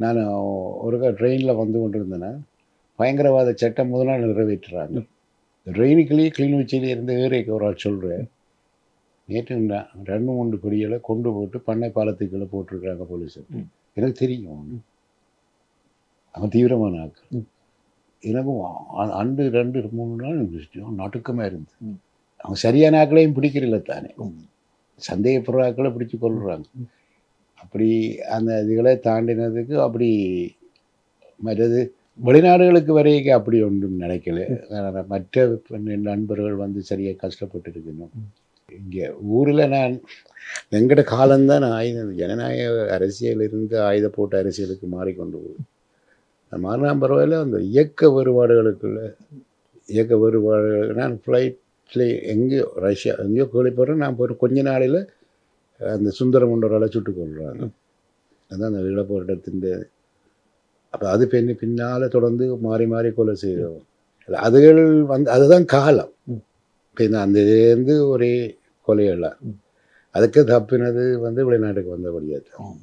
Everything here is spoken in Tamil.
நான் ஒரு ட்ரெயினில் வந்து கொண்டிருந்தேன்னா பயங்கரவாத சட்டம் முதல் நாள் நிறைவேற்றுறாங்க. ட்ரெயினுக்குள்ளேயே கிளிநொச்சியில இருந்து ஏரிக்கு ஒரு ஆள் சொல்கிறேன், நேற்று 2 3 கொடிகளை கொண்டு போட்டு பண்ணை பாலத்துக்குள்ளே போட்டிருக்கிறாங்க போலீஸ். எனக்கு தெரியும் அவன் தீவிரமான ஆக்கு. எனக்கும் அன்று 2 3 நாள் நடுக்கமாக இருந்து அவங்க சரியான ஆக்களையும் பிடிக்கிறதில்ல தானே, சந்தேகப்படுற ஆக்களை பிடிச்சி கொள்ளுறாங்க. அப்படி அந்த இதுகளை தாண்டினதுக்கு அப்படி மற்றது வெளிநாடுகளுக்கு வரைக்கும் அப்படி ஒன்றும் நினைக்கல. மற்ற நண்பர்கள் வந்து சரியாக கஷ்டப்பட்டு இருக்கணும். இங்கே ஊரில் நான் எங்கட காலம்தான் ஜனநாயக அரசியலிருந்து ஆயுத போட்ட அரசியலுக்கு மாறிக்கொண்டு போகுது. மாறினாம் பரவாயில்ல. அந்த இயக்க வேறுபாடுகளுக்குள்ள நான் ஃப்ளைட்டில் எங்கேயோ ரஷ்யா எங்கேயோ கேள்விப்படுறேன். நான் போகிற கொஞ்ச நாளையில் அந்த சுந்தரம் ஒன்றரை சுட்டு கொள்கிறாங்க. அதுதான் அந்த ஈழப்போராட்டத்தின். அப்போ அது பின்னால் தொடர்ந்து மாறி மாறி கொலை செய்கிறோம். அதுகள் வந்து அதுதான் காலம். இப்போ அந்த இதுலேருந்து ஒரே கொலையெல்லாம் அதுக்கு தப்பினது வந்து வெளிநாட்டுக்கு வந்தபடியாக தான்.